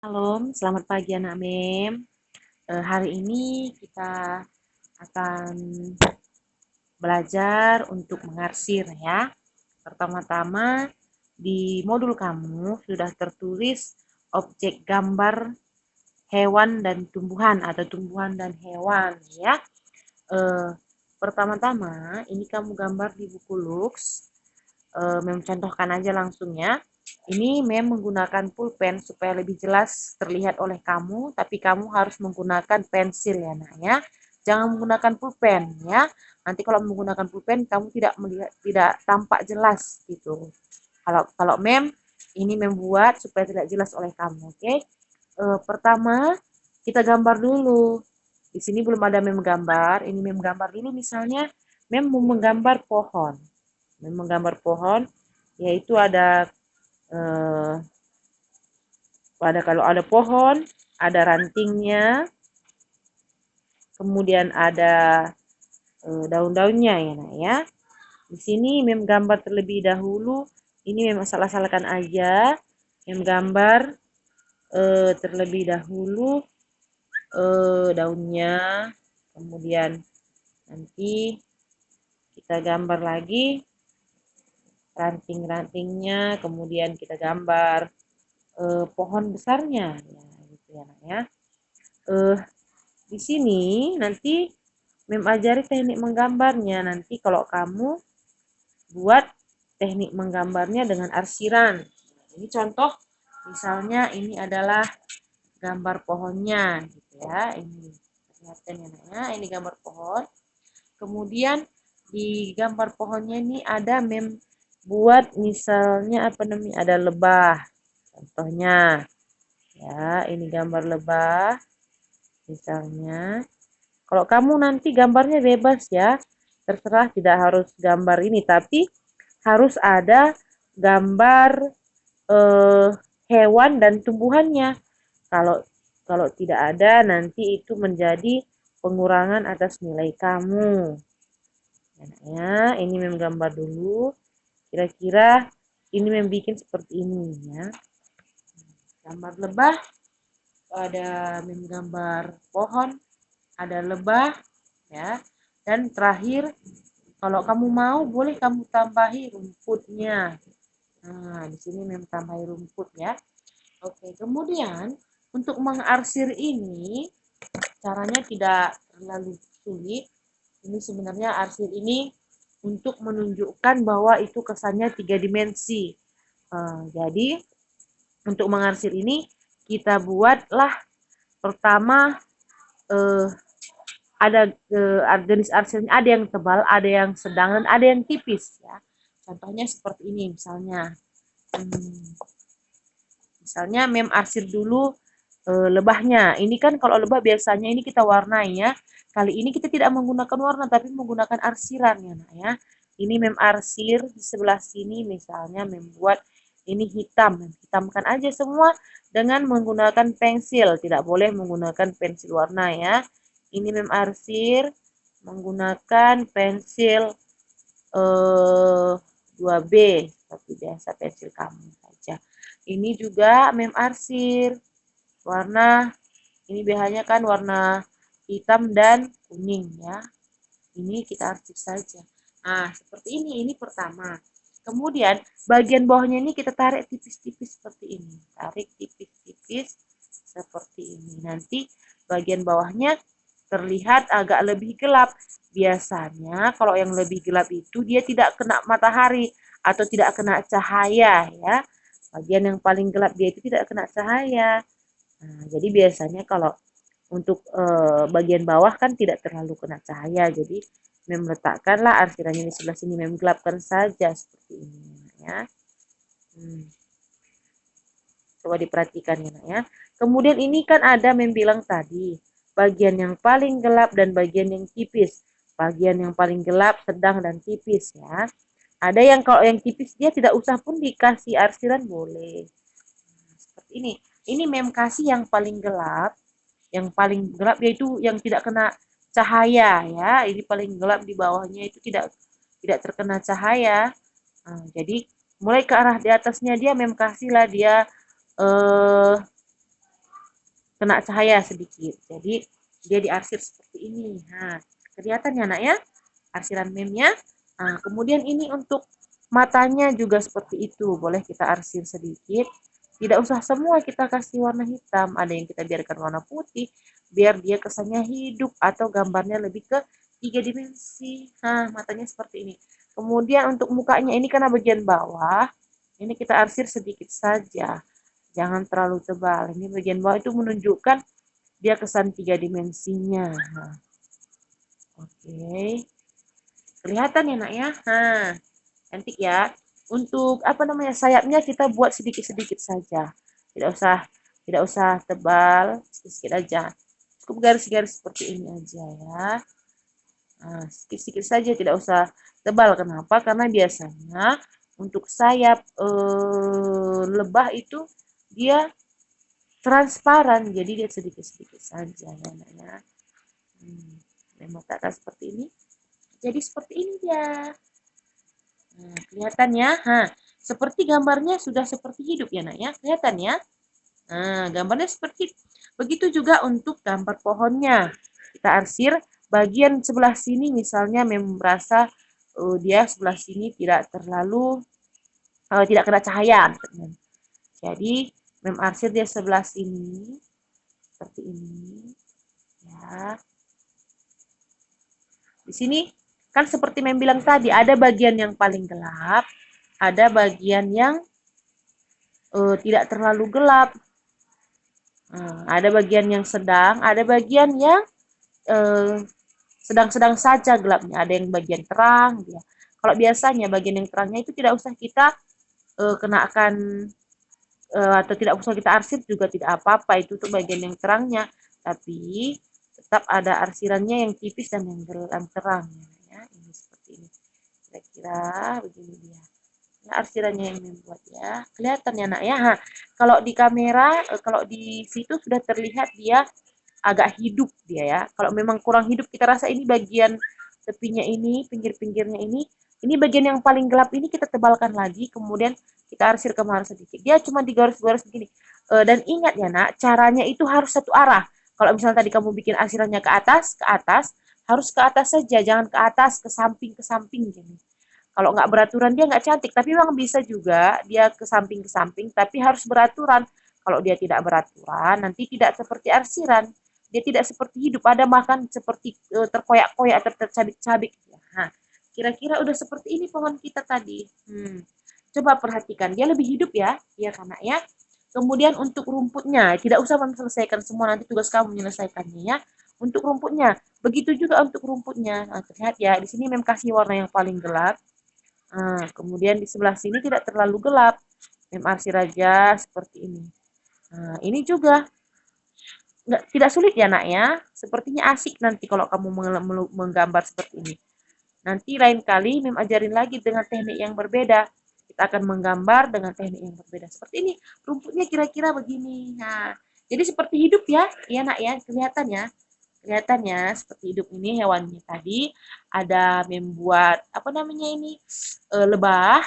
Halo, selamat pagi anak Mem. Hari ini kita akan belajar untuk mengarsir ya. Pertama-tama di modul kamu sudah tertulis objek gambar hewan dan tumbuhan atau tumbuhan dan hewan ya. Pertama-tama ini kamu gambar di buku Lux. Mem contohkan aja langsung ya. Ini Mem menggunakan pulpen supaya lebih jelas terlihat oleh kamu, tapi kamu harus menggunakan pensil ya nak ya. Jangan menggunakan pulpen ya. Nanti kalau menggunakan pulpen kamu tidak tampak jelas gitu. Kalau Mem ini membuat supaya tidak jelas oleh kamu, oke? Pertama kita gambar dulu. Di sini belum ada Mem gambar. Ini Mem gambar dulu misalnya Mem mau menggambar pohon. Mem menggambar pohon yaitu eh, kalau ada pohon, ada rantingnya, kemudian ada daun-daunnya ya nak ya. Di sini Mem gambar terlebih dahulu. Ini memang salah-salahkan aja. Mem gambar terlebih dahulu daunnya, kemudian nanti kita gambar lagi ranting-rantingnya, kemudian kita gambar pohon besarnya ya gitu ya nak ya. Di sini nanti Mem ajari teknik menggambarnya. Nanti kalau kamu buat teknik menggambarnya dengan arsiran. Ini contoh, misalnya ini adalah gambar pohonnya, gitu ya. Ini perhatian ya, ini gambar pohon. Kemudian di gambar pohonnya ini ada Mem buat misalnya apa namanya, ada lebah. Contohnya, ya ini gambar lebah, misalnya. Kalau kamu nanti gambarnya bebas ya, terserah tidak harus gambar ini, tapi harus ada gambar eh, hewan dan tumbuhannya. Kalau kalau tidak ada nanti itu menjadi pengurangan atas nilai kamu. Ya, ini menggambar dulu. Kira-kira ini membuat seperti ini ya. Gambar lebah, ada menggambar pohon, ada lebah ya. Dan terakhir kalau kamu mau boleh kamu tambahi rumputnya. Nah, di sini memang tambahi rumput ya. Oke, kemudian untuk mengarsir ini caranya tidak terlalu sulit. Ini sebenarnya arsir ini untuk menunjukkan bahwa itu kesannya 3 dimensi. Jadi untuk mengarsir ini kita buatlah pertama ada jenis arsirnya, ada yang tebal, ada yang sedang, dan ada yang tipis ya. Contohnya seperti ini misalnya. Misalnya Mem arsir dulu lebahnya. Ini kan kalau lebah biasanya ini kita warnai ya. Kali ini kita tidak menggunakan warna tapi menggunakan arsiran ya nak ya. Ini Mem arsir di sebelah sini misalnya membuat ini hitam. Hitamkan aja semua dengan menggunakan pensil. Tidak boleh menggunakan pensil warna ya. Ini Mem arsir menggunakan pensil 2B seperti biasa pensil kamu saja. Ini juga Mem arsir warna, ini BH-nya kan warna hitam dan kuning ya. Ini kita arsir saja. Nah, seperti ini pertama. Kemudian bagian bawahnya ini kita tarik tipis-tipis seperti ini. Tarik tipis-tipis seperti ini. Nanti bagian bawahnya terlihat agak lebih gelap. Biasanya kalau yang lebih gelap itu dia tidak kena matahari atau tidak kena cahaya ya. Bagian yang paling gelap dia itu tidak kena cahaya. Nah, jadi biasanya kalau untuk bagian bawah kan tidak terlalu kena cahaya. Jadi Mem letakkanlah arsirannya di sebelah sini. Mem gelapkan saja seperti ini ya. Coba diperhatikan ya. Kemudian ini kan ada Mem bilang tadi bagian yang paling gelap dan bagian yang tipis. Bagian yang paling gelap, sedang dan tipis ya. Ada yang kalau yang tipis dia tidak usah pun dikasih arsiran boleh. Seperti ini. Ini Mem kasih yang paling gelap. Yang paling gelap yaitu yang tidak kena cahaya ya. Ini paling gelap di bawahnya itu tidak terkena cahaya. Nah, jadi mulai ke arah di atasnya dia Mem kasihlah dia kena cahaya sedikit. Jadi dia diarsir seperti ini. Nah, kelihatan ya nak ya arsiran memnya. Nah, kemudian ini untuk matanya juga seperti itu. Boleh kita arsir sedikit. Tidak usah semua kita kasih warna hitam. Ada yang kita biarkan warna putih. Biar dia kesannya hidup atau gambarnya lebih ke 3 dimensi. Nah, matanya seperti ini. Kemudian untuk mukanya ini karena bagian bawah. Ini kita arsir sedikit saja. Jangan terlalu tebal. Ini bagian bawah itu menunjukkan dia kesan 3 dimensinya. Nah, oke. Kelihatan ya nak ya. Nah, cantik ya. Untuk apa namanya sayapnya kita buat sedikit-sedikit saja. Tidak usah tebal, sedikit-sedikit aja. Cukup garis-garis seperti ini aja ya. Nah, sedikit-sedikit saja, tidak usah tebal. Kenapa? Karena biasanya untuk sayap lebah itu dia transparan, jadi dia sedikit-sedikit saja ya nak ya. Letakkan seperti ini. Jadi seperti ini dia. Nah, kelihatan ya. Nah, seperti gambarnya sudah seperti hidup ya nak ya. Kelihatan ya. Nah, gambarnya seperti begitu juga untuk gambar pohonnya. Kita arsir bagian sebelah sini misalnya merasa dia sebelah sini tidak terlalu tidak kena cahaya. Jadi arsir dia sebelah sini seperti ini. Ya. Di sini kan seperti bilang tadi, ada bagian yang paling gelap, ada bagian yang tidak terlalu gelap. Ada bagian yang sedang, ada bagian yang sedang-sedang saja gelapnya. Ada yang bagian terang. Ya. Kalau biasanya bagian yang terangnya itu tidak usah kita kenakan atau tidak usah kita arsir juga tidak apa-apa. Itu untuk bagian yang terangnya. Tapi tetap ada arsirannya yang tipis dan yang terang. Ya. Ini seperti ini. Kira-kira begini dia. Nah, arsirannya yang membuat ya. Kelihatan ya nak ya. Nah, kalau di kamera, kalau di situ sudah terlihat dia agak hidup dia ya. Kalau memang kurang hidup kita rasa ini bagian tepinya ini, pinggir-pinggirnya ini bagian yang paling gelap ini kita tebalkan lagi, kemudian kita arsir kemana sedikit. Dia cuma digaris-garis begini. Dan ingat ya nak, caranya itu harus satu arah. Kalau misalnya tadi kamu bikin arsirannya ke atas, harus ke atas saja, jangan ke atas, ke samping gini. Kalau nggak beraturan dia nggak cantik, tapi memang bisa juga dia ke samping, tapi harus beraturan. Kalau dia tidak beraturan, nanti tidak seperti arsiran. Dia tidak seperti hidup, ada makan seperti terkoyak-koyak atau tercabik-cabik. Nah, kira-kira udah seperti ini pohon kita tadi. Coba perhatikan, dia lebih hidup ya, ya karena ya. Kemudian untuk rumputnya, tidak usah menyelesaikan semua, nanti tugas kamu menyelesaikannya ya. Untuk rumputnya, begitu juga untuk rumputnya. Nah, terlihat ya, di sini memang kasih warna yang paling gelap. Nah, kemudian di sebelah sini tidak terlalu gelap. arsir aja seperti ini. Nah, ini juga tidak sulit ya nak ya. Sepertinya asik nanti kalau kamu menggambar seperti ini. Nanti lain kali ajarin lagi dengan teknik yang berbeda. Kita akan menggambar dengan teknik yang berbeda. Seperti ini, rumputnya kira-kira begini. Nah, jadi seperti hidup ya, ya nak ya, kelihatan ya. Kelihatannya seperti hidup ini hewannya tadi ada membuat apa namanya ini lebah,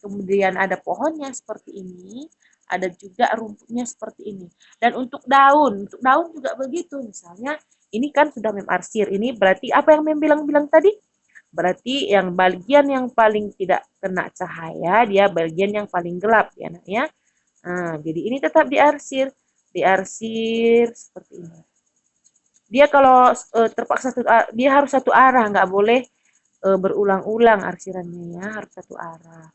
kemudian ada pohonnya seperti ini, ada juga rumputnya seperti ini. Dan untuk daun juga begitu. Misalnya ini kan sudah arsir, ini berarti apa yang bilang tadi? Berarti yang bagian yang paling tidak kena cahaya dia bagian yang paling gelap ya nak ya. Nah, jadi ini tetap diarsir seperti ini. Dia kalau terpaksa dia harus satu arah, nggak boleh berulang-ulang arsirannya ya, harus satu arah.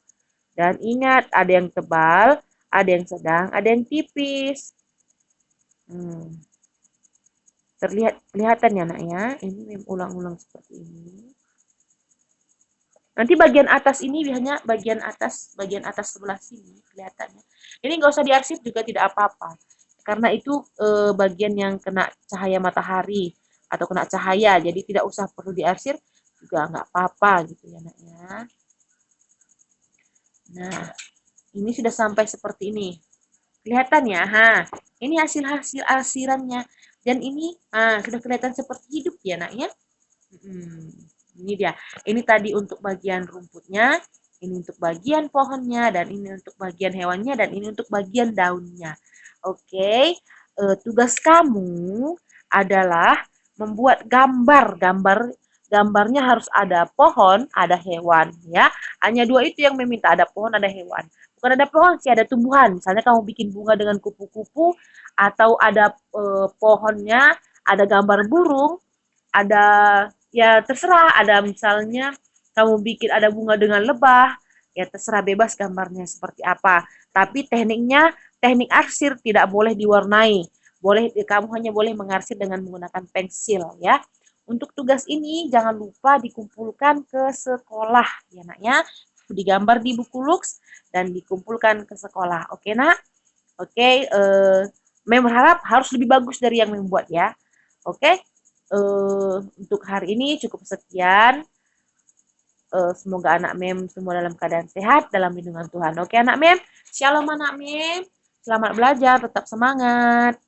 Dan ingat, ada yang tebal, ada yang sedang, ada yang tipis. Kelihatan ya nak ya, ini ulang-ulang seperti ini. Nanti bagian atas ini biasanya bagian atas sebelah sini kelihatannya. Ini nggak usah diarsir juga tidak apa-apa. Karena itu bagian yang kena cahaya matahari atau kena cahaya, jadi tidak usah perlu diarsir juga nggak apa-apa gitu ya nak ya. Nah, ini sudah sampai seperti ini. Kelihatan ya, ini hasil arsirannya. Dan ini sudah kelihatan seperti hidup ya nak ya. Ini dia. Ini tadi untuk bagian rumputnya, ini untuk bagian pohonnya, dan ini untuk bagian hewannya, dan ini untuk bagian daunnya. Oke. tugas kamu adalah membuat gambarnya harus ada pohon, ada hewan, ya. Hanya dua itu yang meminta, ada pohon, ada hewan. Bukan ada pohon sih, ada tumbuhan. Misalnya kamu bikin bunga dengan kupu-kupu, atau ada pohonnya, ada gambar burung, ada ya terserah, ada misalnya kamu bikin ada bunga dengan lebah, ya terserah bebas gambarnya seperti apa. Tapi tekniknya, teknik arsir tidak boleh diwarnai. Kamu hanya boleh mengarsir dengan menggunakan pensil, ya. Untuk tugas ini jangan lupa dikumpulkan ke sekolah, ya nak ya. Digambar di buku Lux dan dikumpulkan ke sekolah. Oke nak? Oke, Mem berharap harus lebih bagus dari yang membuat ya. Oke, untuk hari ini cukup sekian. Semoga anak Mem semua dalam keadaan sehat, dalam lindungan Tuhan. Oke anak Mem, shalom anak Mem. Selamat belajar, tetap semangat.